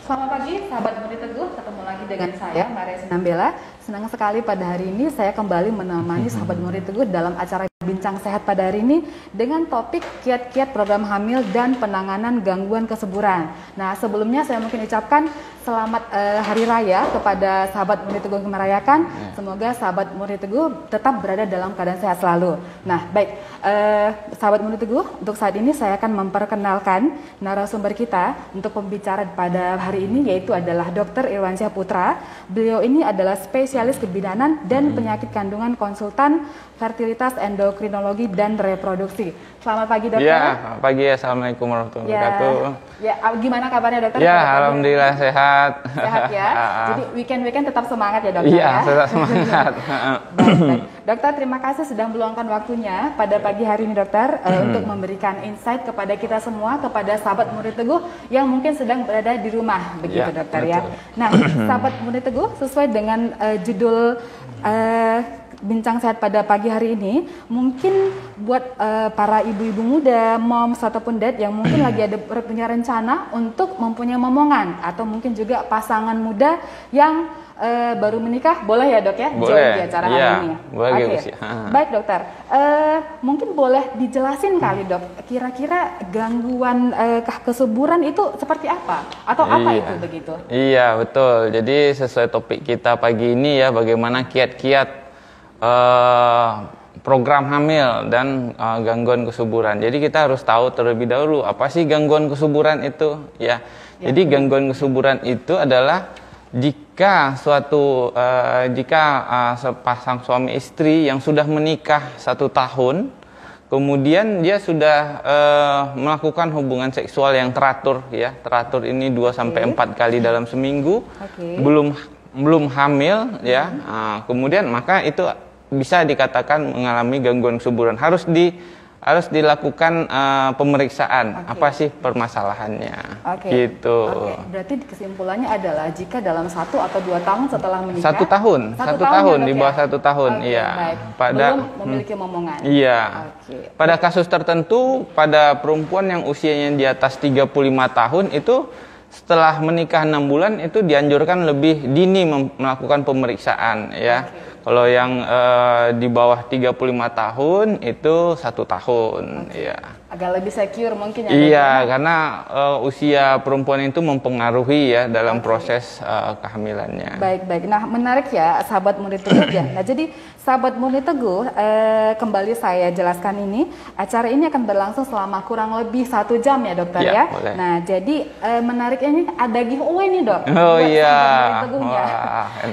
Selamat pagi, sahabat Murid Teguh. Ketemu lagi dengan saya, Maria Sinambela. Senang sekali pada hari ini saya kembali menemani sahabat Murid Teguh dalam acara Bincang Sehat pada hari ini dengan topik kiat-kiat program hamil dan penanganan gangguan kesuburan. Nah, sebelumnya saya mungkin ucapkan selamat Hari Raya kepada sahabat Murid Teguh yang merayakan. Semoga sahabat Murid Teguh tetap berada dalam keadaan sehat selalu. Nah, baik, sahabat Murid Teguh, untuk saat ini saya akan memperkenalkan narasumber kita untuk pembicara pada hari ini, yaitu adalah Dr. Irwansyah Putra. Beliau ini adalah spesialis kebidanan dan penyakit kandungan, konsultan fertilitas, endokrinologi dan reproduksi. Selamat pagi, dokter. Ya, pagi. Assalamualaikum warahmatullahi wabarakatuh. Ya, gimana kabarnya, dokter? Ya, alhamdulillah sehat. Sehat ya. Jadi weekend tetap semangat ya, dokter. Iya, tetap semangat. Baik. Dokter, terima kasih sudah meluangkan waktunya pada pagi hari ini, dokter, untuk memberikan insight kepada kita semua, kepada sahabat Murid Teguh yang mungkin sedang berada di rumah, begitu ya, dokter, betul. Ya. Nah, sahabat Murid Teguh, sesuai dengan judul Bincang Sehat pada pagi hari ini, mungkin buat para ibu-ibu muda, moms ataupun dad yang mungkin lagi punya rencana untuk mempunyai momongan, atau mungkin juga pasangan muda yang baru menikah, boleh ya, dok ya? Boleh. Jauh di acara hari ini. Boleh. Okay. Baik, dokter, mungkin boleh dijelasin kali, dok, kira-kira gangguan kesuburan itu seperti apa, atau apa itu begitu? Iya, betul. Jadi sesuai topik kita pagi ini ya, bagaimana kiat-kiat program hamil dan gangguan kesuburan. Jadi kita harus tahu terlebih dahulu apa sih gangguan kesuburan itu, ya. Jadi gangguan kesuburan itu adalah jika sepasang suami istri yang sudah menikah 1 tahun, kemudian dia sudah melakukan hubungan seksual yang teratur, ya. Teratur ini 2-4 kali dalam seminggu, belum hamil, ya. Kemudian maka itu bisa dikatakan mengalami gangguan kesuburan. Harus dilakukan pemeriksaan apa sih permasalahannya, gitu. Berarti kesimpulannya adalah jika dalam 1 atau 2 tahun setelah menikah, 1 tahun, di bawah 1 tahun, iya. Belum memiliki momongan. Iya. Pada kasus tertentu, pada perempuan yang usianya di atas 35 tahun itu setelah menikah 6 bulan itu dianjurkan lebih dini melakukan pemeriksaan, ya. Kalau yang di bawah 35 tahun itu 1 tahun, ya. Agak lebih secure mungkin ya. Iya, karena usia perempuan itu mempengaruhi ya dalam proses kehamilannya. Baik. Nah, menarik ya, sahabat Murid Teguh ya. Nah, jadi sahabat Murid Teguh, kembali saya jelaskan ini, acara ini akan berlangsung selama kurang lebih 1 jam ya, dokter ya. Boleh. Nah, jadi menariknya ini ada giveaway nih, dok. Oh iya.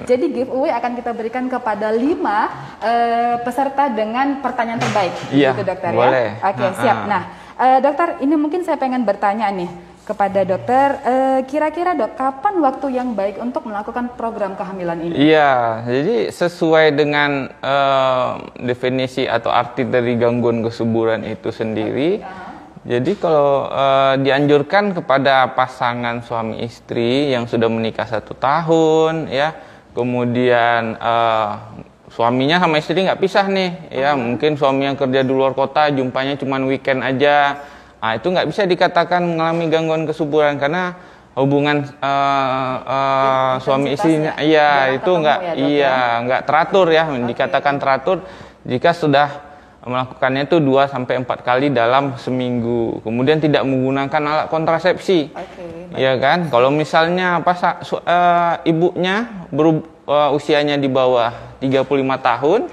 Jadi giveaway akan kita berikan kepada 5 peserta dengan pertanyaan terbaik. Iya, gitu, dokter boleh. Ya. Oke, siap. Nah, dokter, ini mungkin saya pengen bertanya nih kepada dokter, kira-kira, dok, kapan waktu yang baik untuk melakukan program kehamilan ini? Iya, jadi sesuai dengan definisi atau arti dari gangguan kesuburan itu sendiri. Jadi kalau dianjurkan kepada pasangan suami istri yang sudah menikah 1 tahun, ya, kemudian suaminya sama istri nggak pisah nih, ya. Mungkin suaminya kerja di luar kota, jumpanya cuma weekend aja. Nah, itu nggak bisa dikatakan mengalami gangguan kesuburan karena hubungan suami istrinya, itu nggak teratur, ya. Dikatakan teratur jika sudah melakukannya itu 2-4 kali dalam seminggu. Kemudian tidak menggunakan alat kontrasepsi, ya kan? Kalau misalnya ibunya usianya di bawah 35 tahun,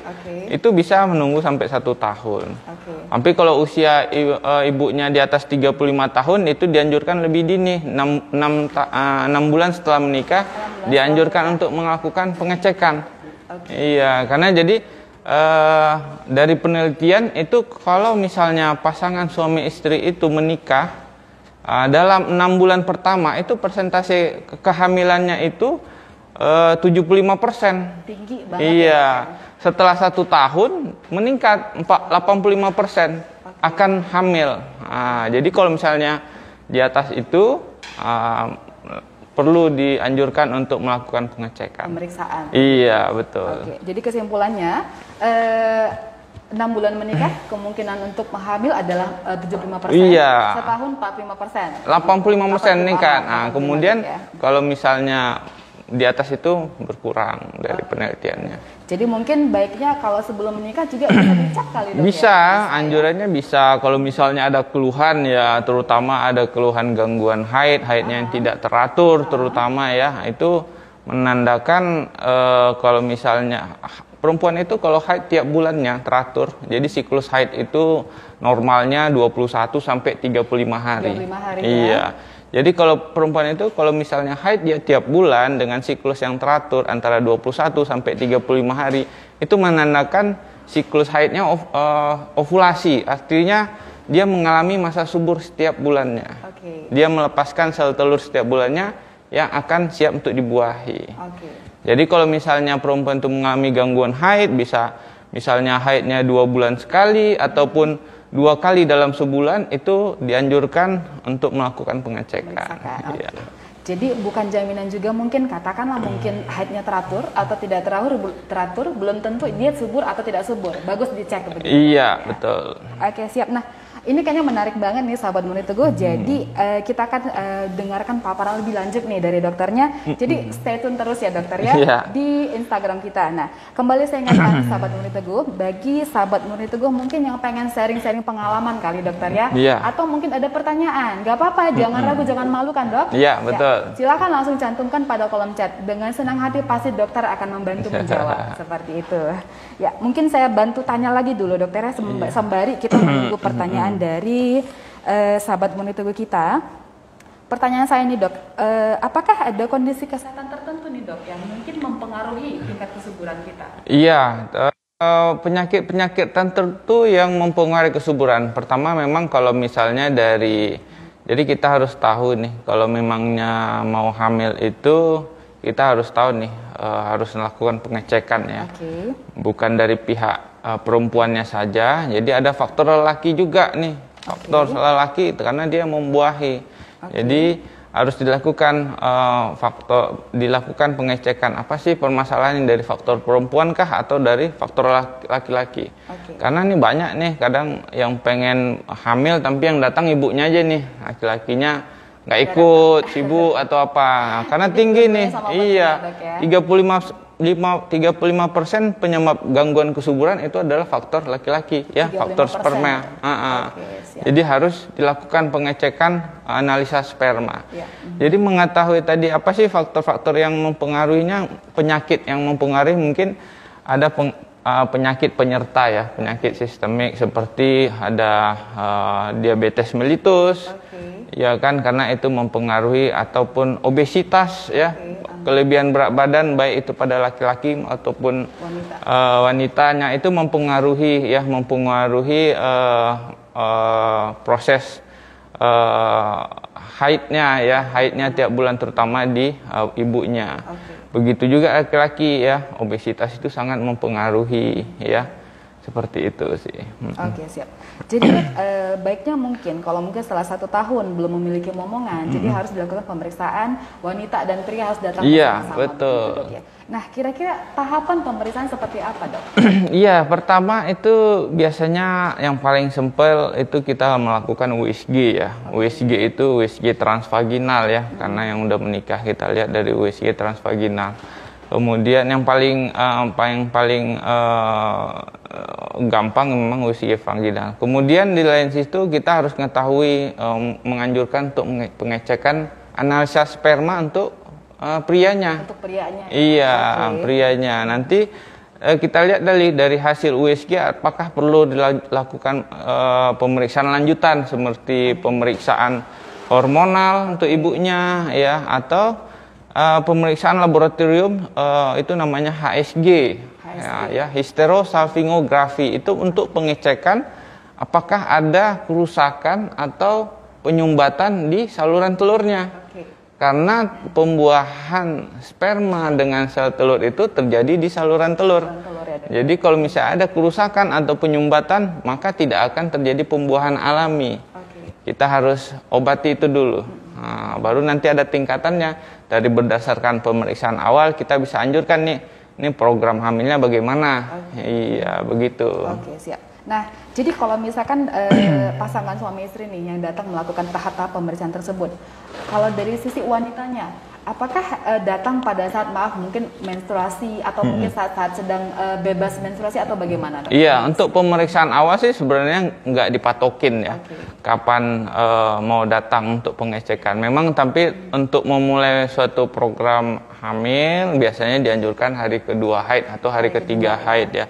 itu bisa menunggu sampai 1 tahun. Tapi kalau usia ibunya di atas 35 tahun, itu dianjurkan lebih dini, 6 bulan setelah menikah, dianjurkan untuk melakukan pengecekan. Iya, karena jadi dari penelitian itu kalau misalnya pasangan suami istri itu menikah dalam 6 bulan pertama, itu persentase kehamilannya itu 75%. Tinggi banget. Iya. Setelah 1 tahun meningkat 85% akan hamil. Nah, jadi kalau misalnya di atas itu perlu dianjurkan untuk melakukan pengecekan. Pemeriksaan. Iya, betul. Jadi kesimpulannya 6 bulan menikah, kemungkinan untuk hamil adalah 75%. Iya. Setahun 45%. 85% nih kan. Nah, kemudian kalau misalnya di atas itu berkurang dari penelitiannya. Jadi mungkin baiknya kalau sebelum menikah juga bisa dicek kali dok. Bisa, anjurannya bisa. Kalau misalnya ada keluhan ya, terutama ada keluhan gangguan haidnya yang tidak teratur, terutama ya, itu menandakan kalau misalnya perempuan itu kalau haid tiap bulannya teratur. Jadi siklus haid itu normalnya 21 sampai 35 hari. 35 hari iya. Ya? Jadi kalau perempuan itu kalau misalnya haid dia tiap bulan dengan siklus yang teratur antara 21 sampai 35 hari, itu menandakan siklus haidnya ovulasi. Artinya dia mengalami masa subur setiap bulannya. Dia melepaskan sel telur setiap bulannya yang akan siap untuk dibuahi. Jadi kalau misalnya perempuan itu mengalami gangguan haid, bisa misalnya haidnya 2 bulan sekali ataupun 2 kali dalam sebulan, itu dianjurkan untuk melakukan pengecekan. Ya. Jadi bukan jaminan juga, mungkin katakanlah mungkin haidnya teratur atau tidak teratur, belum tentu dia subur atau tidak subur. Bagus dicek begitu. Iya, betul. Oke, siap. Nah, ini kayaknya menarik banget nih sahabat Murid Teguh. Jadi kita akan dengarkan paparan lebih lanjut nih dari dokternya. Jadi stay tune terus ya dokter ya di Instagram kita. Nah, kembali saya ingatkan sahabat Murid Teguh, bagi sahabat Murid Teguh mungkin yang pengen sharing-sharing pengalaman kali dokter ya, atau mungkin ada pertanyaan, nggak apa-apa, jangan ragu, jangan malu kan dok? Iya, betul. Ya, silakan langsung cantumkan pada kolom chat. Dengan senang hati pasti dokter akan membantu menjawab seperti itu. Ya, mungkin saya bantu tanya lagi dulu dokter ya, sembari kita menunggu pertanyaan dari sahabat Murid Teguh kita. Pertanyaan saya nih dok, apakah ada kondisi kesehatan tertentu nih dok yang mungkin mempengaruhi tingkat kesuburan kita? Iya, penyakit-penyakit tertentu yang mempengaruhi kesuburan. Pertama memang kalau misalnya jadi kita harus tahu nih, kalau memangnya mau hamil itu kita harus tahu nih, harus melakukan pengecekan ya. Bukan dari pihak perempuannya saja, jadi ada faktor lelaki juga nih, faktor lelaki itu karena dia membuahi. Jadi harus dilakukan dilakukan pengecekan, apa sih permasalahan dari faktor perempuan kah atau dari faktor laki-laki. Karena ini banyak nih kadang yang pengen hamil tapi yang datang ibunya aja nih, laki-lakinya nggak ikut, sibuk atau apa. Karena tinggi nih, iya, 35% penyebab gangguan kesuburan itu adalah faktor laki-laki ya, faktor sperma. Jadi harus dilakukan pengecekan analisa sperma. Jadi mengetahui tadi apa sih faktor-faktor yang mempengaruhinya, penyakit yang mempengaruhi, mungkin ada penyakit penyerta ya, penyakit sistemik seperti ada diabetes mellitus. Ya kan, karena itu mempengaruhi, ataupun obesitas ya, kelebihan berat badan baik itu pada laki-laki ataupun wanitanya, itu mempengaruhi proses haidnya tiap bulan, terutama di ibunya. Begitu juga laki-laki ya, obesitas itu sangat mempengaruhi ya. Seperti itu sih. Siap. Jadi baiknya mungkin kalau mungkin setelah 1 tahun belum memiliki momongan, jadi harus dilakukan pemeriksaan, wanita dan pria harus datang bersama-sama. Betul. Begitu, ya. Nah, kira-kira tahapan pemeriksaan seperti apa dok? Iya, pertama itu biasanya yang paling simpel itu kita melakukan USG ya. USG itu USG transvaginal ya, karena yang udah menikah kita lihat dari USG transvaginal. Kemudian yang paling gampang memang USG vaginal. Kemudian di lain situ kita harus mengetahui, menganjurkan untuk pengecekan analisa sperma untuk prianya. Untuk prianya. Iya, prianya. Nanti kita lihat dari hasil USG apakah perlu dilakukan pemeriksaan lanjutan seperti pemeriksaan hormonal untuk ibunya ya, atau pemeriksaan laboratorium itu namanya HSG. Ya, hysterosalpingografi, itu untuk pengecekan apakah ada kerusakan atau penyumbatan di saluran telurnya. Karena pembuahan sperma dengan sel telur itu terjadi di saluran telur. Jadi kalau misalnya ada kerusakan atau penyumbatan, maka tidak akan terjadi pembuahan alami. Kita harus obati itu dulu. Baru nanti ada tingkatannya. Dari berdasarkan pemeriksaan awal kita bisa anjurkan nih, ini program hamilnya bagaimana. Iya, begitu. Oke, siap. Nah, jadi kalau misalkan pasangan suami istri nih yang datang melakukan tahap-tahap pemeriksaan tersebut, kalau dari sisi wanitanya, apakah datang pada saat mungkin menstruasi atau mungkin saat sedang bebas menstruasi atau bagaimana? Iya, untuk pemeriksaan awal sih sebenarnya nggak dipatokin ya, kapan mau datang untuk pengecekan. Memang tapi untuk memulai suatu program hamil biasanya dianjurkan hari kedua haid atau hari ketiga haid ya.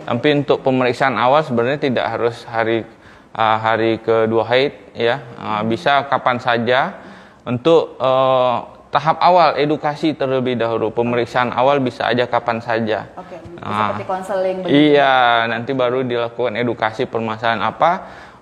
Tapi untuk pemeriksaan awal sebenarnya tidak harus hari kedua haid ya, bisa kapan saja untuk tahap awal edukasi terlebih dahulu. Pemeriksaan awal bisa aja kapan saja. Oke, seperti konseling begitu. Iya, nanti baru dilakukan edukasi permasalahan apa.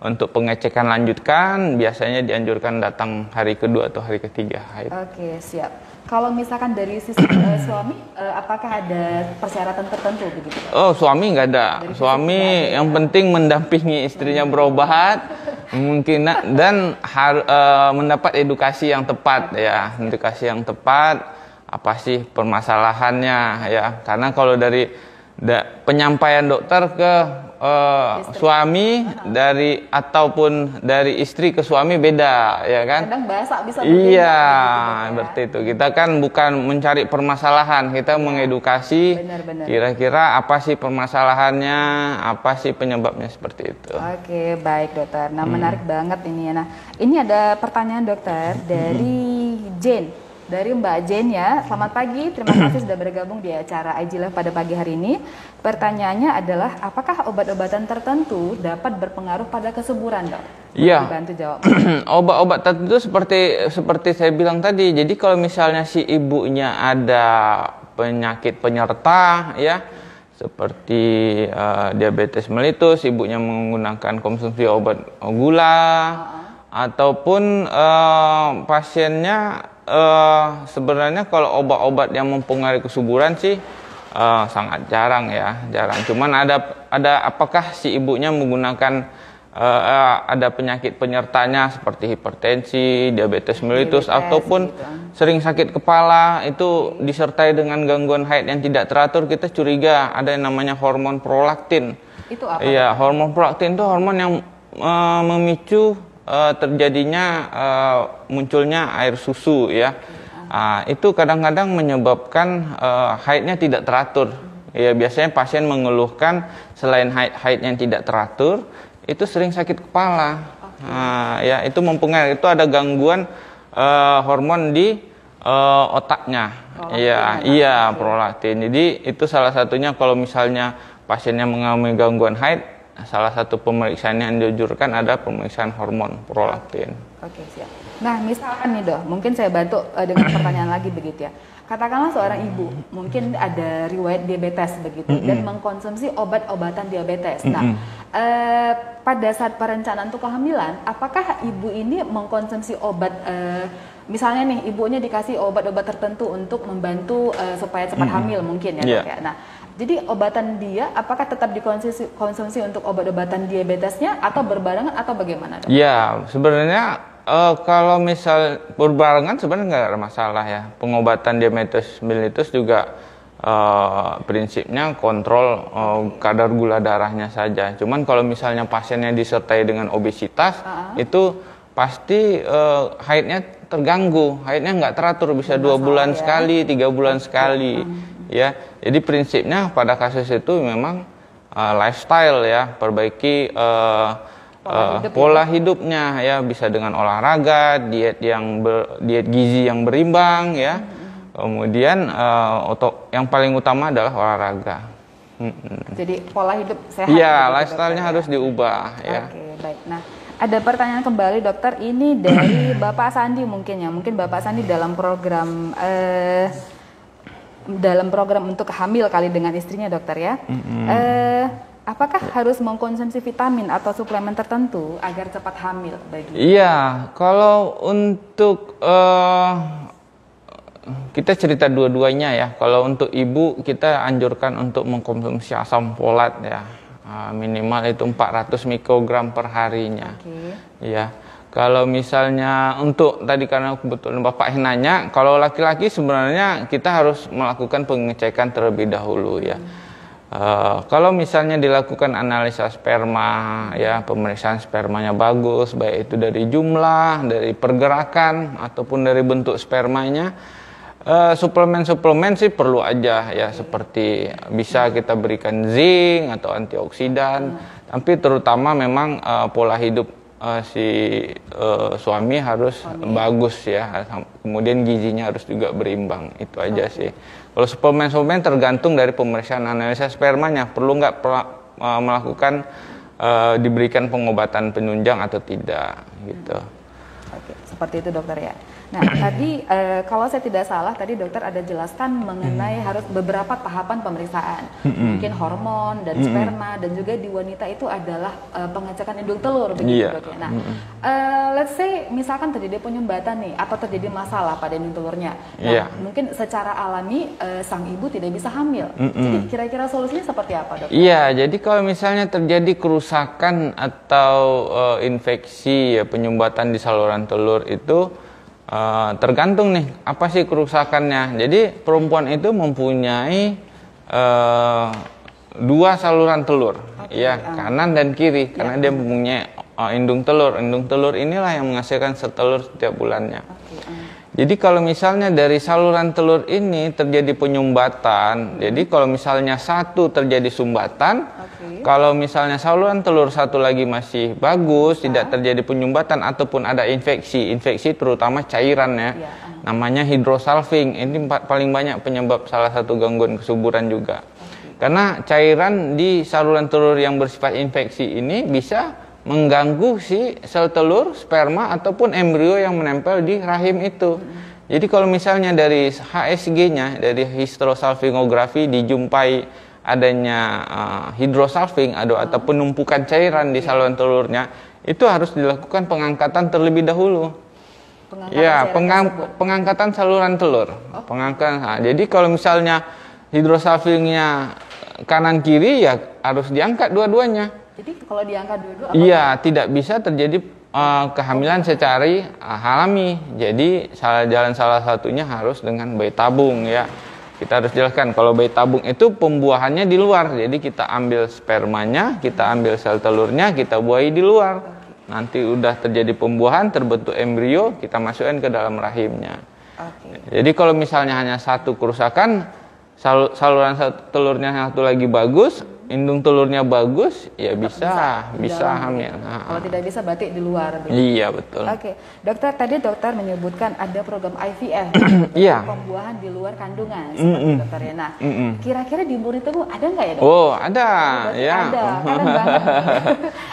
Untuk pengecekan lanjutkan biasanya dianjurkan datang hari kedua atau hari ketiga haid. Oke, siap. Kalau misalkan dari sisi suami, apakah ada persyaratan tertentu begitu? Oh, suami nggak ada. Suami yang penting mendampingi istrinya berobat, mungkin dan mendapat edukasi yang tepat ya, edukasi yang tepat. Apa sih permasalahannya ya? Karena kalau dari penyampaian dokter ke suami ataupun dari istri ke suami beda ya kan? Kadang bahasa bisa berbeda. Iya, seperti itu. Kita kan bukan mencari permasalahan, kita mengedukasi. Kira-kira apa sih permasalahannya, apa sih penyebabnya seperti itu. Oke, baik dokter. Nah, menarik banget ini ya. Nah, ini ada pertanyaan dokter dari Jane. Dari Mbak Jen ya, selamat pagi, terima kasih sudah bergabung di acara IG Live pada pagi hari ini. Pertanyaannya adalah, apakah obat-obatan tertentu dapat berpengaruh pada kesuburan, dok? Iya. Bantu jawab. Obat-obat tertentu seperti saya bilang tadi. Jadi kalau misalnya si ibunya ada penyakit penyerta, ya, seperti diabetes mellitus, ibunya menggunakan konsumsi obat gula, ataupun pasiennya sebenarnya kalau obat-obat yang mempengaruhi kesuburan sih sangat jarang ya, jarang. Cuman ada apakah si ibunya menggunakan ada penyakit penyertanya seperti hipertensi, diabetes mellitus, ataupun sering sakit kepala, itu disertai dengan gangguan haid yang tidak teratur, kita curiga ada yang namanya hormon prolaktin. Itu apa? Iya, hormon prolaktin itu hormon yang memicu terjadinya munculnya air susu ya. Itu kadang-kadang menyebabkan haidnya tidak teratur. Ya, biasanya pasien mengeluhkan selain haid yang tidak teratur, itu sering sakit kepala. Ya, itu mempengaruhi, itu ada gangguan hormon di otaknya. Iya, prolaktin. Jadi itu salah satunya kalau misalnya pasiennya mengalami gangguan haid, salah satu pemeriksaan yang dianjurkan ada pemeriksaan hormon prolaktin. Oke, siap. Nah, misalkan nih dok, mungkin saya bantu dengan pertanyaan lagi begitu ya. Katakanlah seorang ibu mungkin ada riwayat diabetes begitu dan mengkonsumsi obat-obatan diabetes. Nah, pada saat perencanaan untuk kehamilan, apakah ibu ini mengkonsumsi obat? Misalnya nih, ibunya dikasih obat-obat tertentu untuk membantu supaya cepat hamil mungkin ya dok ya. Nah, jadi obatan dia apakah tetap dikonsumsi untuk obat-obatan diabetesnya atau berbarengan atau bagaimana, dok? Ya, sebenarnya kalau misal berbarengan sebenarnya nggak ada masalah ya. Pengobatan diabetes mellitus juga prinsipnya kontrol kadar gula darahnya saja. Cuman kalau misalnya pasiennya disertai dengan obesitas, itu pasti haidnya terganggu, haidnya nggak teratur, bisa 2 bulan sekali, 3 bulan sekali. Ya, jadi prinsipnya pada kasus itu memang lifestyle ya, perbaiki pola hidupnya ya, bisa dengan olahraga, diet gizi yang berimbang ya. Kemudian yang paling utama adalah olahraga. Jadi pola hidup sehat. Iya, lifestyle-nya harus diubah ya. Oke, baik. Nah, ada pertanyaan kembali dokter, ini dari Bapak Sandi mungkin ya. Mungkin Bapak Sandi dalam program untuk hamil kali dengan istrinya dokter ya. Apakah harus mengkonsumsi vitamin atau suplemen tertentu agar cepat hamil bagi? Iya, kalau untuk kita cerita dua-duanya ya. Kalau untuk ibu kita anjurkan untuk mengkonsumsi asam folat ya, minimal itu 400 mikrogram per harinya. Ya, Kalau misalnya untuk tadi karena kebetulan Bapak nanya, kalau laki-laki sebenarnya kita harus melakukan pengecekan terlebih dahulu ya. Kalau misalnya dilakukan analisa sperma ya, pemeriksaan spermanya bagus, baik itu dari jumlah, dari pergerakan ataupun dari bentuk spermanya, suplemen-suplemen sih perlu aja ya, seperti bisa kita berikan zinc atau antioksidan, tapi terutama memang pola hidup si suami harus bagus ya, kemudian gizinya harus juga berimbang, itu aja sih. Kalau suplemen tergantung dari pemeriksaan analisa spermanya, perlu nggak melakukan diberikan pengobatan penunjang atau tidak gitu. Oke, seperti itu dokter ya. Nah tadi kalau saya tidak salah tadi dokter ada jelaskan mengenai harus beberapa tahapan pemeriksaan, mungkin hormon dan sperma, dan juga di wanita itu adalah pengecekan indung telur begitu dok ya. Nah let's say misalkan terjadi penyumbatan nih atau terjadi masalah pada indung telurnya, nah mungkin secara alami sang ibu tidak bisa hamil. Jadi kira-kira solusinya seperti apa dok? Iya, jadi kalau misalnya terjadi kerusakan atau infeksi ya, penyumbatan di saluran telur itu tergantung nih apa sih kerusakannya. Jadi perempuan itu mempunyai dua saluran telur, ya kanan dan kiri, karena dia mempunyai indung telur. Indung telur inilah yang menghasilkan setelur setiap bulannya. Jadi kalau misalnya dari saluran telur ini terjadi penyumbatan, jadi kalau misalnya satu terjadi sumbatan, kalau misalnya saluran telur satu lagi masih bagus, tidak terjadi penyumbatan ataupun ada infeksi terutama cairan ya, namanya hidrosalping. Ini paling banyak penyebab salah satu gangguan kesuburan juga. Karena cairan di saluran telur yang bersifat infeksi ini bisa mengganggu si sel telur, sperma ataupun embrio yang menempel di rahim itu. Jadi kalau misalnya dari HSG-nya, dari histerosalpingografi dijumpai adanya hidrosalping atau penumpukan cairan di saluran telurnya, itu harus dilakukan pengangkatan terlebih dahulu. Pengangkatan saluran telur. Jadi kalau misalnya hidrosalpingnya kanan kiri ya harus diangkat dua-duanya. Jadi kalau diangkat dulu iya, tidak bisa terjadi kehamilan secara alami. Jadi salah satunya harus dengan bayi tabung ya. Kita harus jelaskan kalau bayi tabung itu pembuahannya di luar. Jadi kita ambil spermanya, kita ambil sel telurnya, kita buahi di luar. Nanti udah terjadi pembuahan, terbentuk embrio, kita masukkan ke dalam rahimnya. Jadi kalau misalnya hanya satu kerusakan, saluran telurnya satu lagi bagus, indung telurnya bagus, ya bisa hamil. Kalau tidak bisa berarti di luar. Iya betul. Dokter tadi dokter menyebutkan ada program IVF, pembuahan di luar kandungan, seperti dokter ya. Nah, kira-kira di umur itu ada nggak ya dok? Oh ada, ya. Ada, keren banget.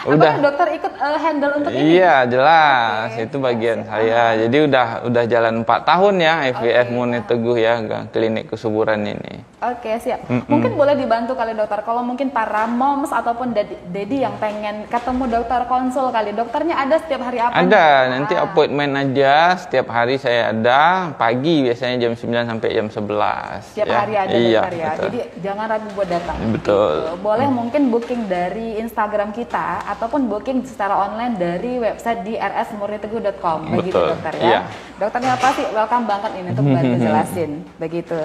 Apakah dokter ikut handle untuk ini? Iya jelas, itu bagian saya. Jadi udah jalan 4 tahun ya IVF Murni Teguh ya, klinik kesuburan ini. Siap. Mungkin boleh dibantu kali dokter, kalau mungkin para moms ataupun daddy yang pengen ketemu dokter konsul kali, dokternya ada setiap hari apa? Ada, nanti appointment aja, setiap hari saya ada, pagi biasanya jam 9 sampai jam 11. Setiap hari ada dokter ya, jadi jangan ragu buat datang. Betul. Gitu. Boleh mungkin booking dari Instagram kita, ataupun booking secara online dari website di rsmurniteguh.com, begitu dokter ya. Dokternya pasti welcome banget ini untuk bantu jelasin, begitu.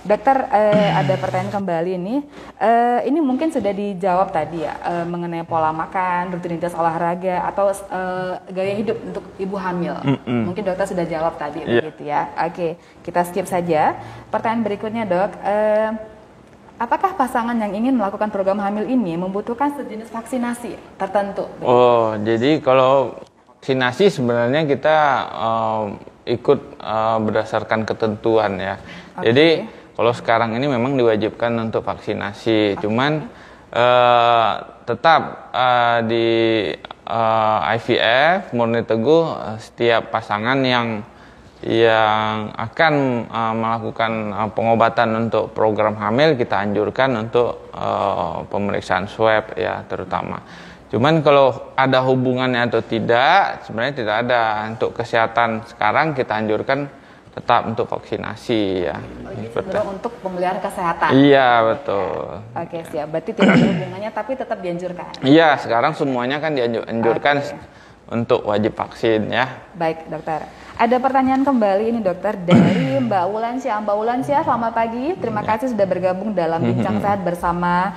Dokter ada pertanyaan kembali nih. Ini mungkin sudah dijawab tadi ya, mengenai pola makan, rutinitas olahraga, atau gaya hidup untuk ibu hamil. Mungkin dokter sudah jawab tadi, begitu ya. Kita skip saja. Pertanyaan berikutnya dok, apakah pasangan yang ingin melakukan program hamil ini membutuhkan sejenis vaksinasi tertentu? Begitu? Jadi kalau vaksinasi sebenarnya kita ikut berdasarkan ketentuan ya. Jadi kalau sekarang ini memang diwajibkan untuk vaksinasi, cuman tetap di IVF Murni Teguh setiap pasangan yang akan melakukan pengobatan untuk program hamil, kita anjurkan untuk pemeriksaan swab ya terutama. Cuman kalau ada hubungannya atau tidak, sebenarnya tidak ada. Untuk kesehatan sekarang kita anjurkan tetap untuk vaksinasi ya. Betul. Untuk pemeliharaan kesehatan. Iya betul. Siap. Berarti tidak ada hubungannya tapi tetap dianjurkan. Iya, sekarang semuanya kan dianjurkan untuk wajib vaksin ya. Baik dokter. Ada pertanyaan kembali ini dokter dari Mbak Wulansyah. Mbak Wulansyah, selamat pagi. Terima kasih sudah bergabung dalam Bincang Sehat bersama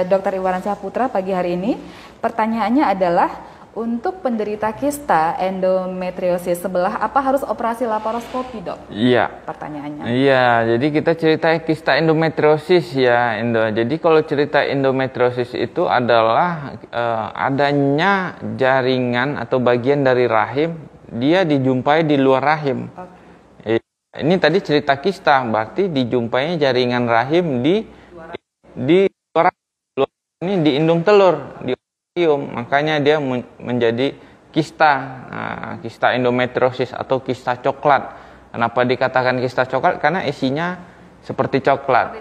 Dr. Iwaransyah Putra pagi hari ini. Pertanyaannya adalah, untuk penderita kista endometriosis sebelah apa harus operasi laparoskopi, dok? Iya. Pertanyaannya. Iya, jadi kita cerita kista endometriosis ya, Jadi kalau cerita endometriosis itu adalah adanya jaringan atau bagian dari rahim, dia dijumpai di luar rahim. Okay. Ini tadi cerita kista, berarti dijumpainya jaringan rahim di luar rahim. Ini di indung telur, di makanya dia menjadi kista, kista endometriosis atau kista coklat. Kenapa dikatakan kista coklat? Karena isinya seperti coklat.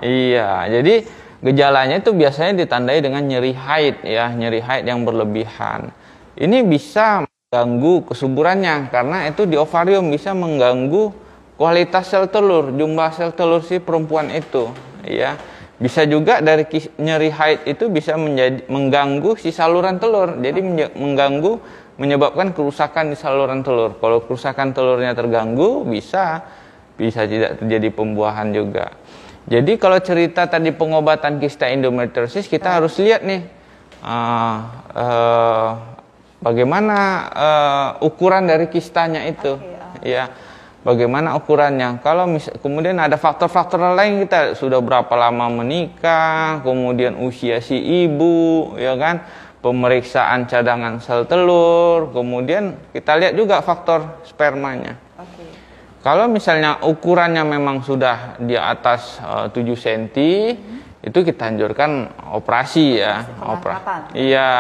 Iya, jadi gejalanya itu biasanya ditandai dengan nyeri haid ya, nyeri haid yang berlebihan. Ini bisa mengganggu kesuburannya karena itu di ovarium bisa mengganggu kualitas sel telur, jumlah sel telur si perempuan itu, ya. Bisa juga dari nyeri haid itu bisa mengganggu si saluran telur. Jadi menyebabkan kerusakan di saluran telur. Kalau kerusakan telurnya terganggu bisa tidak terjadi pembuahan juga. Jadi kalau cerita tadi pengobatan kista endometriosis, kita harus lihat nih bagaimana ukuran dari kistanya itu. Ya. Bagaimana ukurannya? Kalau kemudian ada faktor-faktor lain, kita sudah berapa lama menikah, kemudian usia si ibu, ya kan, pemeriksaan cadangan sel telur, kemudian kita lihat juga faktor spermanya. Okay. Kalau misalnya ukurannya memang sudah di atas 7 cm, itu kita anjurkan operasi ya. Iya.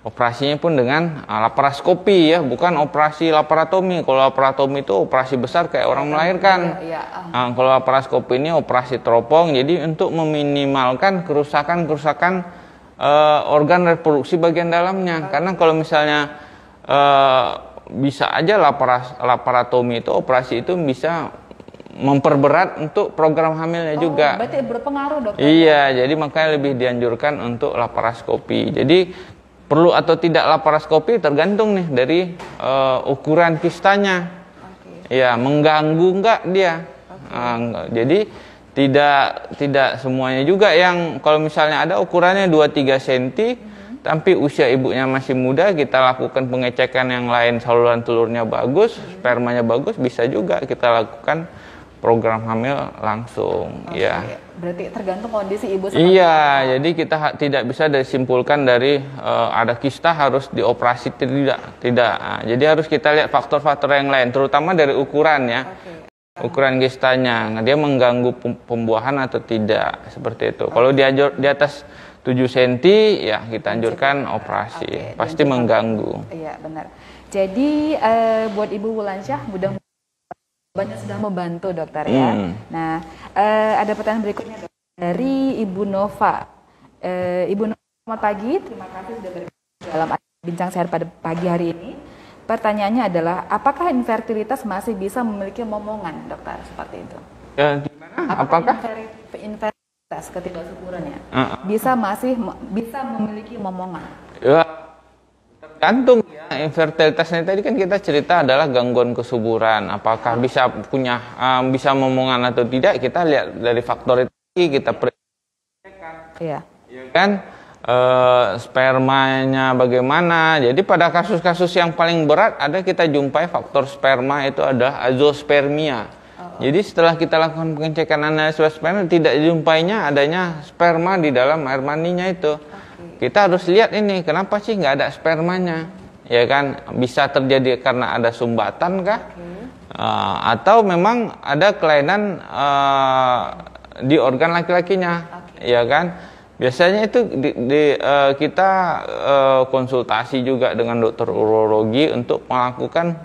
Operasinya pun dengan laparoskopi ya, bukan operasi laparotomi. Kalau laparotomi itu operasi besar kayak orang melahirkan. Kalau laparoskopi ini operasi teropong, jadi untuk meminimalkan kerusakan organ reproduksi bagian dalamnya. Karena kalau misalnya bisa aja laparotomi itu, operasi itu bisa memperberat untuk program hamilnya juga. Berarti berpengaruh, dokter? Iya, jadi makanya lebih dianjurkan untuk laparoskopi. Jadi perlu atau tidak laparoskopi tergantung nih dari ukuran kistanya. Ya, mengganggu enggak dia. Jadi tidak semuanya juga yang kalau misalnya ada ukurannya 2-3 cm, tapi usia ibunya masih muda, kita lakukan pengecekan yang lain, saluran telurnya bagus, spermanya bagus, bisa juga kita lakukan program hamil langsung. Ya. Berarti tergantung kondisi ibu. Iya, jadi kita tidak bisa disimpulkan dari ada kista harus dioperasi, tidak. Jadi harus kita lihat faktor-faktor yang lain, terutama dari ukuran ya. Ukuran kistanya, dia mengganggu pembuahan atau tidak, seperti itu. Kalau di atas 7 cm ya kita anjurkan operasi, pasti mengganggu. Iya, benar. Jadi buat Ibu Wulansyah, mudah-mudahan banyak sudah membantu, dokter ya. Nah, ada pertanyaan berikutnya dari Ibu Nova. Ibu Nova, selamat pagi. Terima kasih sudah bergabung dalam Bincang Sehat pada pagi hari ini. Pertanyaannya adalah, apakah infertilitas masih bisa memiliki momongan, dokter? Seperti itu. Gimana? Apakah infertilitas ketidaksuburannya bisa memiliki momongan? Ya, tergantung ya. Infertilitasnya tadi kan kita cerita adalah gangguan kesuburan. Apakah bisa momongan atau tidak, kita lihat dari faktor itu, kita periksa. Iya. Ya kan? Spermanya bagaimana. Jadi pada kasus-kasus yang paling berat ada kita jumpai faktor sperma itu adalah azospermia. Jadi setelah kita lakukan pengecekan analisis sperma, tidak dijumpainya adanya sperma di dalam air maninya itu. Kita harus lihat ini, kenapa sih nggak ada spermanya? Ya kan, bisa terjadi karena ada sumbatan kah? Atau memang ada kelainan di organ laki-lakinya, ya kan? Biasanya itu kita konsultasi juga dengan dokter urologi untuk melakukan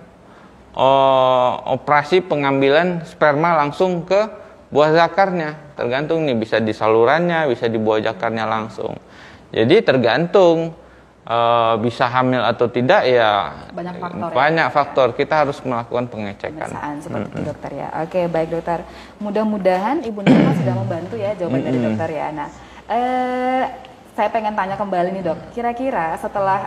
operasi pengambilan sperma langsung ke buah zakarnya. Tergantung nih, bisa di salurannya, bisa di buah zakarnya langsung. Jadi tergantung bisa hamil atau tidak ya, banyak faktor. Kita harus melakukan pengecekan. Seperti itu, dokter ya. Oke, baik dokter. Mudah-mudahan Ibu Nova sudah membantu ya jawaban dari dokter ya. Nah, saya pengen tanya kembali nih dok, kira-kira setelah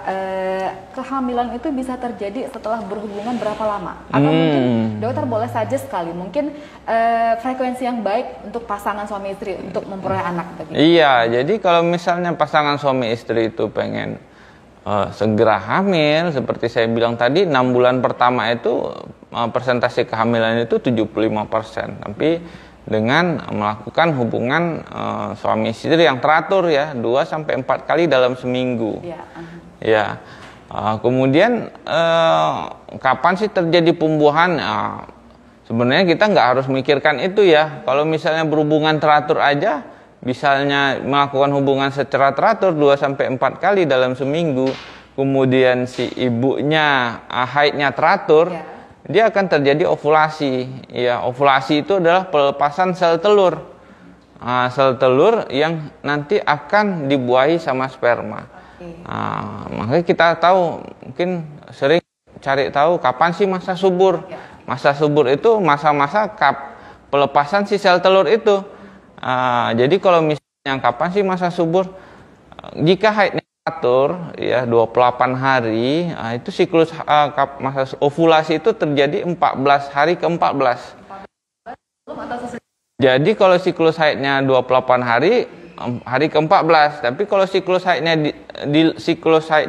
kehamilan itu bisa terjadi setelah berhubungan berapa lama? Atau mungkin dokter boleh saja sekali, mungkin frekuensi yang baik untuk pasangan suami istri untuk memperoleh anak begitu? Iya, jadi kalau misalnya pasangan suami istri itu pengen segera hamil, seperti saya bilang tadi, 6 bulan pertama itu persentase kehamilan itu 75%, tapi dengan melakukan hubungan suami istri yang teratur ya, 2-4 kali dalam seminggu. Ya. Kemudian kapan sih terjadi pembuahan? Sebenarnya kita nggak harus mikirkan itu ya. Kalau misalnya berhubungan teratur aja, misalnya melakukan hubungan secara teratur 2-4 kali dalam seminggu, kemudian si ibunya haidnya teratur, dia akan terjadi ovulasi. Ya, ovulasi itu adalah pelepasan sel telur. Sel telur yang nanti akan dibuahi sama sperma. Makanya kita tahu, mungkin sering cari tahu kapan sih masa subur. Masa subur itu masa-masa pelepasan si sel telur itu. Jadi kalau misalnya kapan sih masa subur? Jika haidnya teratur ya 28 hari, itu siklus masa ovulasi itu terjadi 14 hari ke-14. Jadi kalau siklus haidnya 28 hari ke-14, tapi kalau siklus haidnya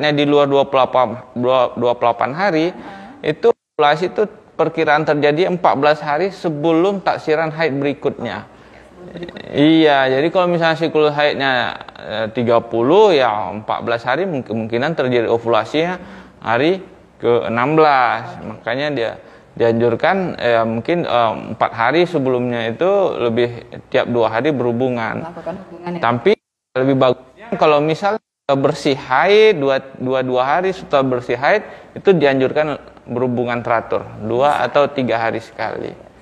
di luar 28 hari, itu ovulasi itu perkiraan terjadi 14 hari sebelum taksiran haid berikutnya. Iya, jadi kalau misalnya siklus haidnya 30 ya 14 hari kemungkinan terjadi ovulasinya hari ke-16. Makanya dia dianjurkan mungkin 4 hari sebelumnya itu lebih tiap 2 hari berhubungan. Tapi lebih bagusnya kalau misalnya bersih haid 2 hari setelah bersih haid itu dianjurkan berhubungan teratur 2 atau 3 hari sekali.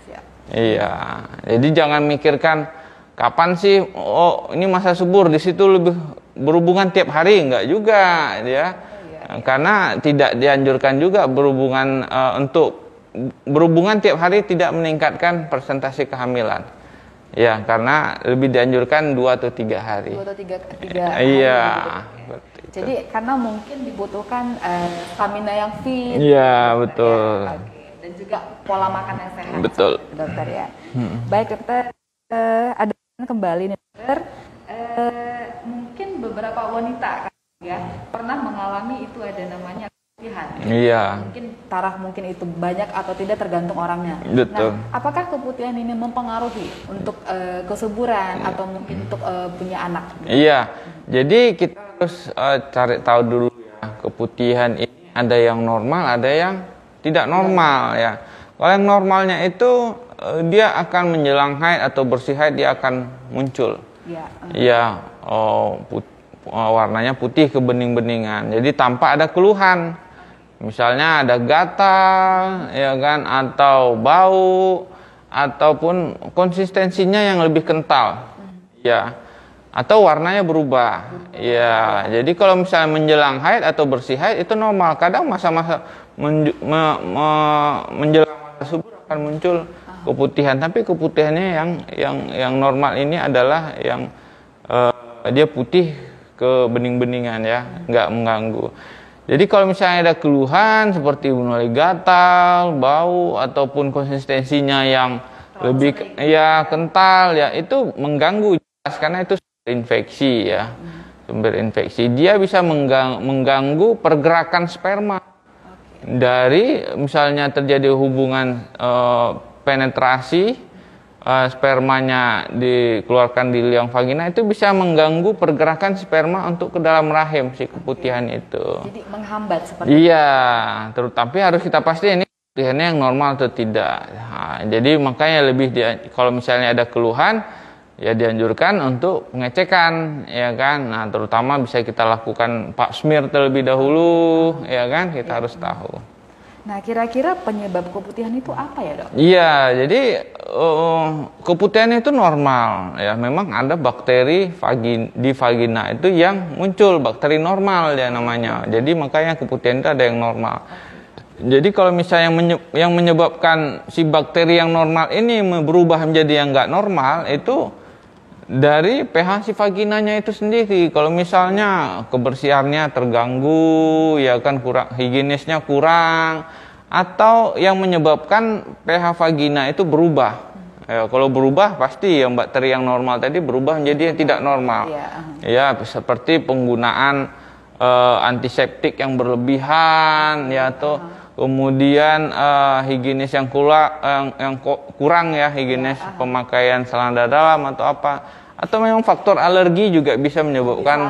Iya, jadi jangan mikirkan kapan sih, ini masa subur, di situ lebih berhubungan tiap hari, enggak juga, ya. Karena tidak dianjurkan juga berhubungan untuk berhubungan tiap hari tidak meningkatkan persentase kehamilan. Ya, karena lebih dianjurkan 2 atau 3 hari. 2 atau 3 hari. Iya. Jadi karena mungkin dibutuhkan stamina yang fit. Iya, betul. Ya, dan juga pola makan yang sehat. Betul. Dokter ya. Baik dokter, ada kembali nih dokter. Mungkin beberapa wanita ya pernah mengalami itu ada namanya keputihan. Iya. Mungkin taraf mungkin itu banyak atau tidak tergantung orangnya. Betul. Nah, apakah keputihan ini mempengaruhi untuk kesuburan atau mungkin untuk punya anak? Iya. Jadi kita harus cari tahu dulu ya, keputihan ini ada yang normal, ada yang tidak normal ya. Kalau yang normalnya itu dia akan menjelang haid atau bersih haid dia akan muncul. Iya. Warnanya putih kebening-beningan. Jadi tanpa ada keluhan. Misalnya ada gatal, ya kan, atau bau, ataupun konsistensinya yang lebih kental, ya, atau warnanya berubah, ya. Jadi kalau misalnya menjelang haid atau bersih haid itu normal. Kadang masa-masa menjelang masa subur akan muncul keputihan, tapi keputihannya yang normal ini adalah yang dia putih kebening-beningan ya, nggak mengganggu. Jadi kalau misalnya ada keluhan seperti mulai gatal, bau ataupun konsistensinya yang lebih ya kental ya, itu mengganggu jelas karena itu infeksi ya. Sumber infeksi. Dia bisa mengganggu pergerakan sperma. Dari misalnya terjadi hubungan penetrasi, spermanya dikeluarkan di liang vagina, itu bisa mengganggu pergerakan sperma untuk ke dalam rahim si keputihan itu. Jadi menghambat seperti iya, tapi harus kita pastiin ini keputihannya yang normal atau tidak. Nah, jadi makanya kalau misalnya ada keluhan ya dianjurkan untuk pengecekan, ya kan. Nah, terutama bisa kita lakukan pap smear terlebih dahulu, ya kan. Kita harus tahu. Nah, kira-kira penyebab keputihan itu apa ya, Dok? Iya, jadi keputihan itu normal ya. Memang ada bakteri di vagina itu yang muncul, bakteri normal ya namanya. Jadi makanya keputihan itu ada yang normal. Jadi kalau misalnya yang menyebabkan si bakteri yang normal ini berubah menjadi yang nggak normal, itu Dari pH si vaginanya itu sendiri. Kalau misalnya kebersihannya terganggu, ya kan kurang, higienisnya kurang, atau yang menyebabkan pH vagina itu berubah. Ya, kalau berubah pasti yang bakteri yang normal tadi berubah menjadi yang tidak normal. Ya, seperti penggunaan antiseptik yang berlebihan, ya, atau kemudian higienis yang kurang ya, higienis pemakaian celana dalam atau apa. Atau memang faktor alergi juga bisa menyebabkan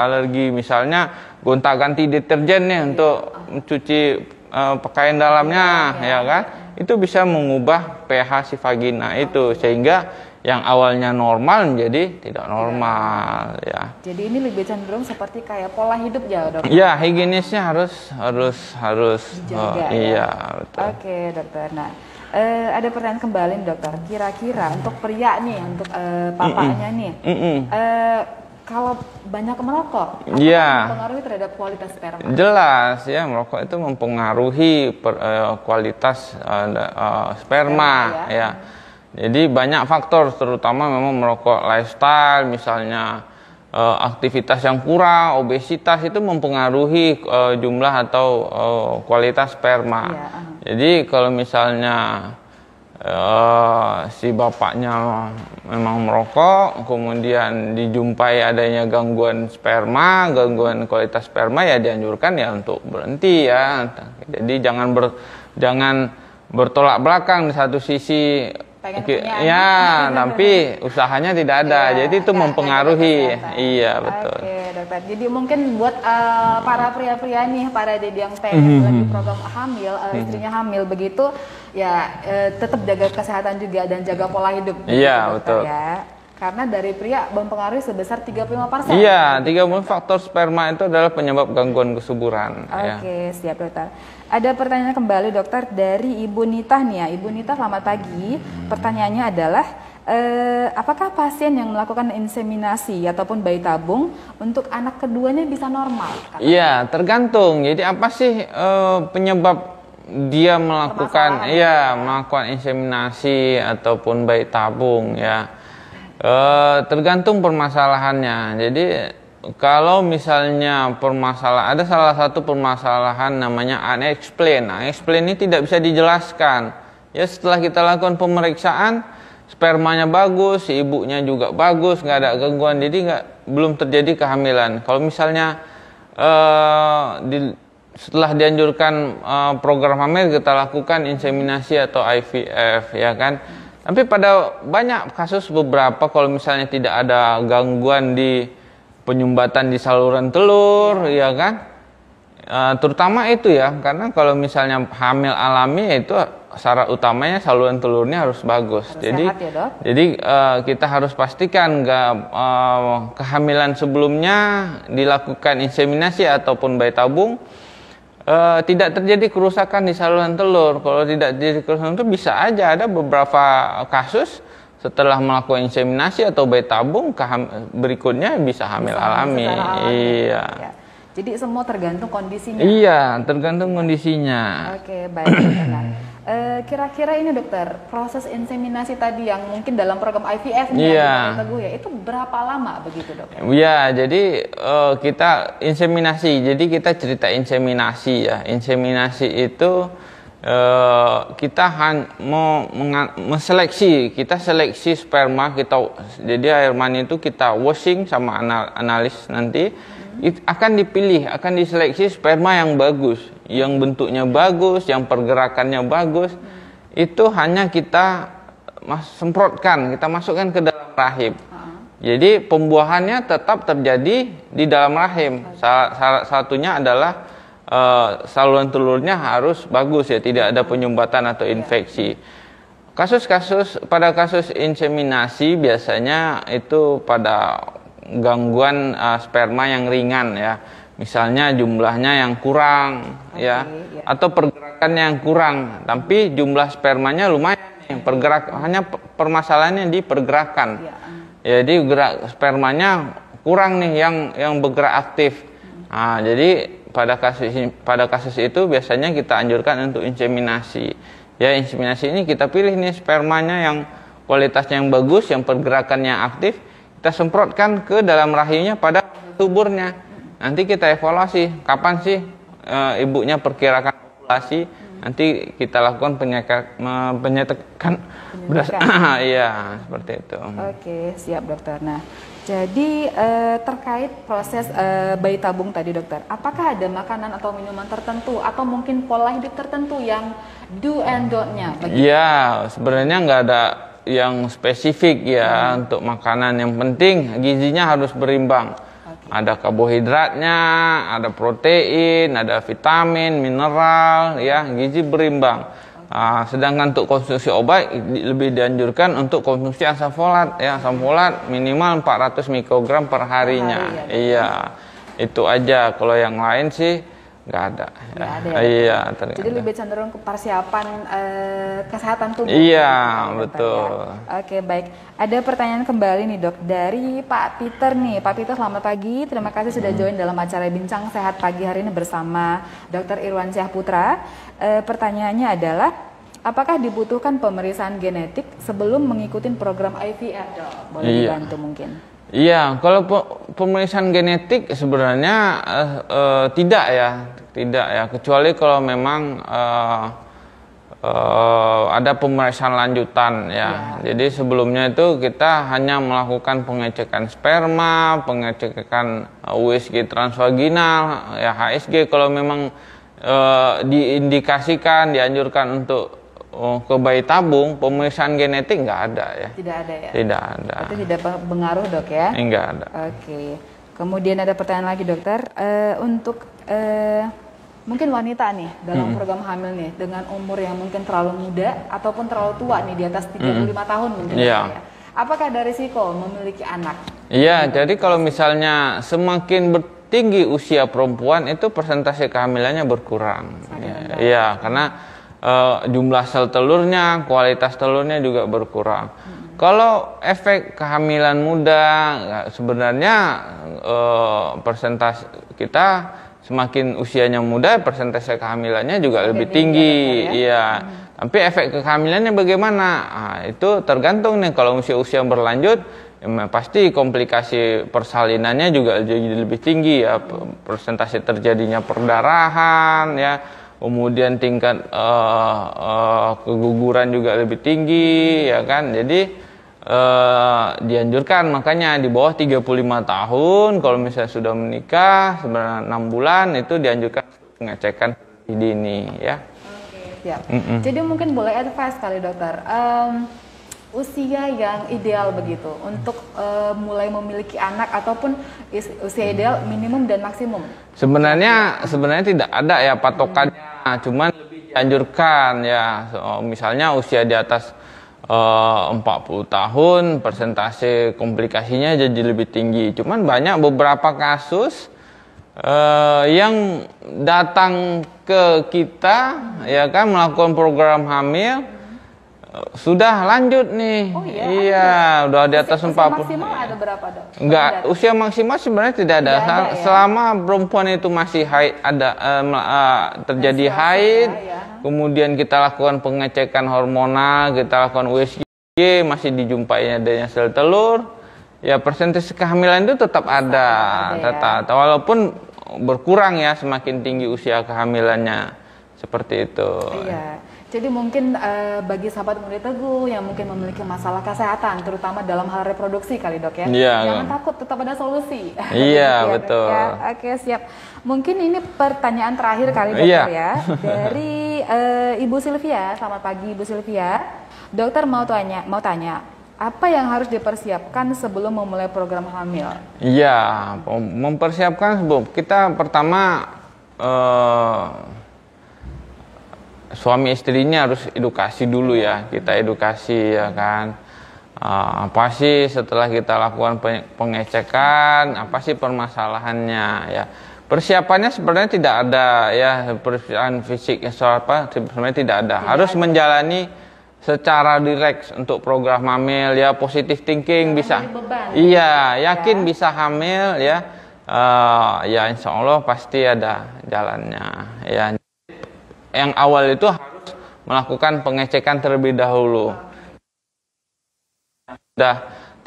alergi. Misalnya gonta-ganti deterjen nih untuk mencuci pakaian dalamnya, ya kan? Itu bisa mengubah pH si vagina itu, sehingga yang awalnya normal menjadi tidak normal, ya. Jadi ini lebih cenderung seperti kayak pola hidup ya, Dok? Ya, higienisnya harus dijaga, iya, betul. Oke, dokter. Nah, ada pertanyaan kembali, dokter. Kira-kira untuk pria nih, untuk papanya nih, kalau banyak merokok, mempengaruhi terhadap kualitas sperma? Jelas ya, merokok itu mempengaruhi kualitas sperma, ya. Jadi banyak faktor, terutama memang merokok lifestyle, misalnya aktivitas yang kurang, obesitas itu mempengaruhi jumlah atau kualitas sperma. Jadi kalau misalnya si bapaknya memang merokok, kemudian dijumpai adanya gangguan sperma, gangguan kualitas sperma, ya dianjurkan ya untuk berhenti ya. Jadi jangan bertolak belakang di satu sisi. Tapi usahanya tidak ada, jadi itu mempengaruhi. Iya, betul. Oke, dokter. Jadi mungkin buat para pria-pria nih, para dede yang pengen lagi program hamil, istrinya hamil begitu, ya tetap jaga kesehatan juga dan jaga pola hidup. Iya, betul. Ya. Karena dari pria mempengaruhi sebesar 35%. Iya, 30 faktor sperma itu adalah penyebab gangguan kesuburan. Oke, siap, dokter. Ada pertanyaan kembali, dokter, dari Ibu Nita nih ya. Ibu Nita, selamat pagi. Pertanyaannya adalah, apakah pasien yang melakukan inseminasi ataupun bayi tabung untuk anak keduanya bisa normal? Iya, tergantung. Jadi apa sih penyebab dia melakukan inseminasi ataupun bayi tabung, ya? Tergantung permasalahannya. Jadi kalau misalnya ada salah satu permasalahan namanya unexplained. Unexplained ini tidak bisa dijelaskan. Ya, setelah kita lakukan pemeriksaan, spermanya bagus, si ibunya juga bagus, nggak ada gangguan, jadi belum terjadi kehamilan. Kalau misalnya setelah dianjurkan program hamil, kita lakukan inseminasi atau IVF, ya kan? Tapi pada banyak kasus, beberapa kalau misalnya tidak ada gangguan di penyumbatan di saluran telur, ya kan, terutama itu ya, karena kalau misalnya hamil alami itu syarat utamanya saluran telurnya harus bagus. Jadi sehat ya, Dok? Jadi kita harus pastikan kehamilan sebelumnya dilakukan inseminasi ataupun bayi tabung, tidak terjadi kerusakan di saluran telur. Kalau tidak terjadi kerusakan itu, bisa aja ada beberapa kasus setelah melakukan inseminasi atau bayi tabung, berikutnya bisa hamil alami. Iya. Ya. Jadi semua tergantung kondisinya. Iya, tergantung kondisinya. Oke, baik. Kira-kira ini, dokter, proses inseminasi tadi yang mungkin dalam program IVF itu berapa lama begitu, dok? Iya, jadi kita inseminasi. Jadi kita cerita inseminasi ya. Inseminasi itu kita mau menseleksi, kita seleksi sperma kita. Jadi air mani itu kita washing sama analis nanti. Akan dipilih, akan diseleksi sperma yang bagus, yang bentuknya bagus, yang pergerakannya bagus. Itu hanya kita semprotkan, kita masukkan ke dalam rahim. Jadi pembuahannya tetap terjadi di dalam rahim. Salah satunya adalah saluran telurnya harus bagus ya, tidak ada penyumbatan atau infeksi. Pada kasus inseminasi biasanya itu pada gangguan sperma yang ringan ya, misalnya jumlahnya yang kurang atau pergerakannya yang kurang, tapi jumlah spermanya lumayan, hanya permasalahannya di pergerakan. Jadi spermanya kurang nih yang bergerak aktif. Nah, jadi pada kasus itu biasanya kita anjurkan untuk inseminasi. Ya, inseminasi ini kita pilih nih spermanya yang kualitasnya yang bagus, yang pergerakannya aktif, kita semprotkan ke dalam rahimnya pada suburnya. Nanti kita evaluasi kapan sih ibunya perkirakan ovulasi. Nanti kita lakukan penyetakan iya, seperti itu. Oke, siap dokter. Nah, jadi terkait proses bayi tabung tadi dokter, apakah ada makanan atau minuman tertentu atau mungkin pola hidup tertentu yang do and don't-nya? Iya, sebenarnya nggak ada yang spesifik ya untuk makanan. Yang penting gizinya harus berimbang. Ada karbohidratnya, ada protein, ada vitamin, mineral, ya, gizi berimbang. Sedangkan untuk konsumsi obat lebih dianjurkan untuk konsumsi asam folat, ya, asam folat minimal 400 mikrogram per harinya. Iya, itu aja. Kalau yang lain sih nggak ada. Nggak ada ya? Iya. Jadi lebih cenderung ke persiapan kesehatan tubuh. Iya, betul. Ya. Oke, baik. Ada pertanyaan kembali nih dok dari Pak Peter nih. Pak Peter, selamat pagi. Terima kasih sudah join dalam acara Bincang Sehat pagi hari ini bersama Dr. Irwansyah Putra. Pertanyaannya adalah, apakah dibutuhkan pemeriksaan genetik sebelum mengikuti program IVF dok? Boleh dibantu mungkin? Iya, kalau pemeriksaan genetik sebenarnya tidak ya, kecuali kalau memang ada pemeriksaan lanjutan ya. Jadi sebelumnya itu kita hanya melakukan pengecekan sperma, pengecekan USG transvaginal, ya HSG kalau memang diindikasikan, dianjurkan untuk ke bayi tabung, pemeriksaan genetik nggak ada ya. Tidak ada ya? Tidak ada. Itu tidak pengaruh dok ya? Enggak ada. Oke. Kemudian ada pertanyaan lagi dokter, untuk mungkin wanita nih dalam program hamil nih dengan umur yang mungkin terlalu muda ataupun terlalu tua nih di atas 35 tahun mungkin ya. Apakah ada risiko memiliki anak? Iya, jadi kalau misalnya semakin tinggi usia perempuan itu persentase kehamilannya berkurang. Iya, karena jumlah sel telurnya, kualitas telurnya juga berkurang. Kalau efek kehamilan muda, sebenarnya persentase kita semakin usianya muda, persentase kehamilannya juga lebih tinggi. Iya. Tapi efek kehamilannya bagaimana? Itu tergantung nih. Kalau usia berlanjut, ya pasti komplikasi persalinannya juga jadi lebih tinggi ya. Persentase terjadinya perdarahan ya. Kemudian tingkat keguguran juga lebih tinggi ya kan. Jadi dianjurkan makanya di bawah 35 tahun kalau misalnya sudah menikah sebenarnya 6 bulan itu dianjurkan pengecekan dini ya. Oke, siap. Jadi mungkin boleh advice kali dokter, usia yang ideal begitu untuk mulai memiliki anak ataupun usia ideal minimum dan maksimum. Sebenarnya tidak ada ya patokannya, cuman lebih dianjurkan ya. Misalnya usia di atas 40 tahun persentase komplikasinya jadi lebih tinggi. Cuman banyak beberapa kasus yang datang ke kita ya kan melakukan program hamil sudah lanjut nih. Oh, iya, udah di atas 40. Usia maksimal ada berapa dok? Enggak, usia maksimal sebenarnya tidak ada. Selama perempuan itu masih haid, terjadi haid, kemudian kita lakukan pengecekan hormonal, kita lakukan USG, masih dijumpai adanya sel telur, ya persentase kehamilan itu tetap ada, walaupun berkurang ya semakin tinggi usia kehamilannya, seperti itu. Iya. Jadi mungkin bagi sahabat murid teguh yang mungkin memiliki masalah kesehatan, terutama dalam hal reproduksi kali dok ya, jangan takut, tetap ada solusi. Iya betul. Ya. Oke siap. Mungkin ini pertanyaan terakhir kali dokter ya, dari Ibu Sylvia. Selamat pagi Ibu Sylvia. Dokter mau tanya, apa yang harus dipersiapkan sebelum memulai program hamil? Iya, mempersiapkan sebelum kita pertama. Suami istrinya harus edukasi dulu ya, kita edukasi ya kan, apa sih setelah kita lakukan pengecekan, apa sih permasalahannya ya. Persiapannya sebenarnya tidak ada ya, persiapan fisik sebenarnya tidak ada, harus menjalani secara direct untuk program hamil ya, positive thinking bisa, iya yakin bisa hamil ya, ya insya Allah pasti ada jalannya ya. Yang awal itu harus melakukan pengecekan terlebih dahulu. Sudah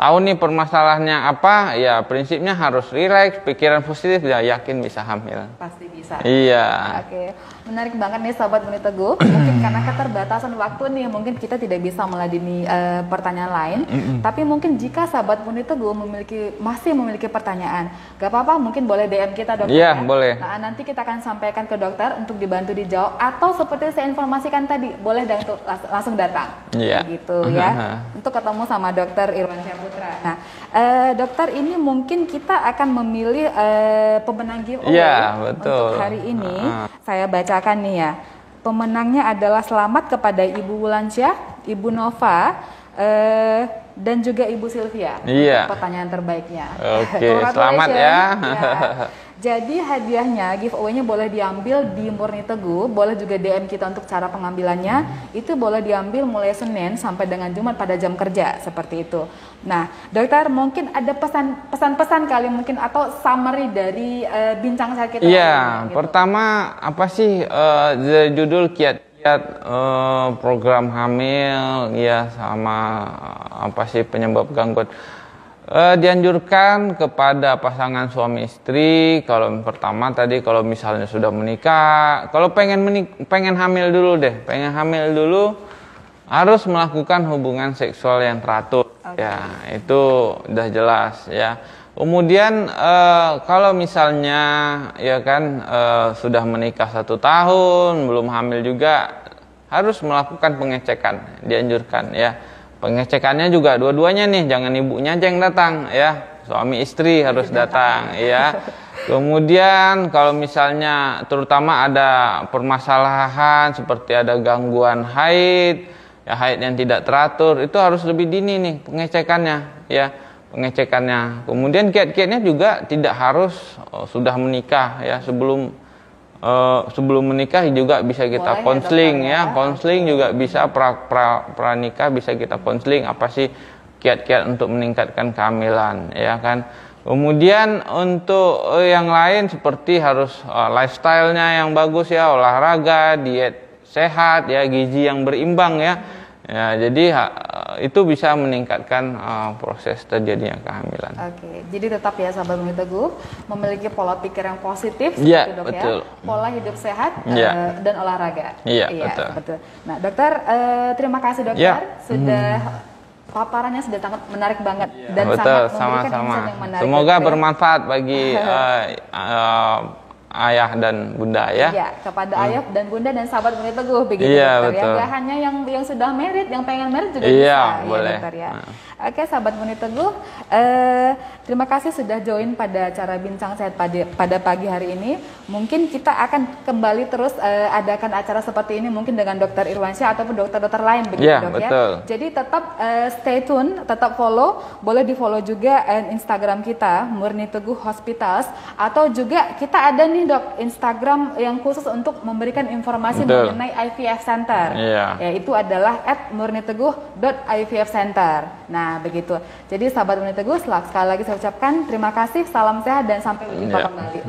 tahu nih permasalahannya apa, ya prinsipnya harus rileks, pikiran positif, ya yakin bisa hamil. Pasti bisa. Iya. Oke, menarik banget nih Sobat Muni Teguh. Mungkin karena keterbatasan waktu nih, mungkin kita tidak bisa meladeni pertanyaan lain. Tapi mungkin jika Sobat Muni Teguh masih memiliki pertanyaan, gak apa-apa, mungkin boleh DM kita dokter. Iya, ya? boleh. Nah, nanti kita akan sampaikan ke dokter untuk dibantu dijawab, atau seperti saya informasikan tadi, boleh langsung datang. Iya. Gitu ya. Untuk ketemu sama Dokter Irwansyah Putra. Nah, dokter, ini mungkin kita akan memilih pemenang giveaway. Iya, betul. Untuk hari ini. Saya bacakan nih ya. Pemenangnya adalah selamat kepada Ibu Wulansyah, Ibu Nova, dan juga Ibu Sylvia. Iya. Untuk pertanyaan terbaiknya. Oke, selamat ya. Jadi hadiahnya, giveaway-nya boleh diambil di Murni Teguh, boleh juga DM kita untuk cara pengambilannya. Itu boleh diambil mulai Senin sampai dengan Jumat pada jam kerja, seperti itu. Nah, dokter, mungkin ada pesan-pesan kali mungkin, atau summary dari bincang saya kita. Iya, gitu. Pertama apa sih judul kiat-kiat program hamil ya, sama apa sih penyebab gangguan. Dianjurkan kepada pasangan suami istri, kalau pertama tadi kalau misalnya sudah menikah, kalau pengen hamil dulu deh, harus melakukan hubungan seksual yang teratur. Ya, itu udah jelas ya. Kemudian kalau misalnya ya kan sudah menikah 1 tahun belum hamil juga, harus melakukan pengecekan, dianjurkan ya. Pengecekannya juga dua-duanya nih, jangan ibunya aja yang datang ya, suami istri harus datang ya. Kemudian kalau misalnya terutama ada permasalahan seperti ada gangguan haid, ya haid yang tidak teratur, itu harus lebih dini nih pengecekannya ya, pengecekannya. Kemudian kiat-kiatnya juga tidak harus sudah menikah ya, sebelum menikah juga bisa kita konseling ya, konseling juga bisa, pranikah bisa kita konseling apa sih kiat-kiat untuk meningkatkan kehamilan ya kan. Kemudian untuk yang lain seperti harus lifestyle-nya yang bagus ya, olahraga, diet sehat ya, gizi yang berimbang ya. Ya, jadi itu bisa meningkatkan proses terjadinya kehamilan. Oke, jadi tetap ya sahabat Murni Teguh, memiliki pola pikir yang positif, ya, dok, betul. ya, pola hidup sehat ya. Dan olahraga. Iya, betul. Nah, dokter, terima kasih dokter sudah paparannya sudah sangat menarik banget dan betul, sangat memberikan insight yang menarik. Semoga bermanfaat bagi ayah dan bunda ya. Iya, kepada ayah dan bunda dan sahabat Murni Teguh begitu iya, dokter. Betul. Ya, gak hanya yang sudah married, yang pengen married juga iya, bisa boleh. ya dokter ya. Oke, sahabat Murni Teguh, terima kasih sudah join pada acara Bincang Sehat pada pagi hari ini. Mungkin kita akan kembali terus adakan acara seperti ini mungkin dengan Dokter Irwansyah ataupun dokter-dokter lain begitu ya, dok betul. ya. Jadi tetap stay tune, tetap follow, boleh di follow juga Instagram kita Murni Teguh Hospitals, atau juga kita ada nih dok Instagram yang khusus untuk memberikan informasi mengenai IVF Center. Yaitu adalah @murniteguh.ivfcenter. Nah, begitu. Jadi sahabat Murni Teguh, sekali lagi saya ucapkan terima kasih, salam sehat dan sampai jumpa kembali.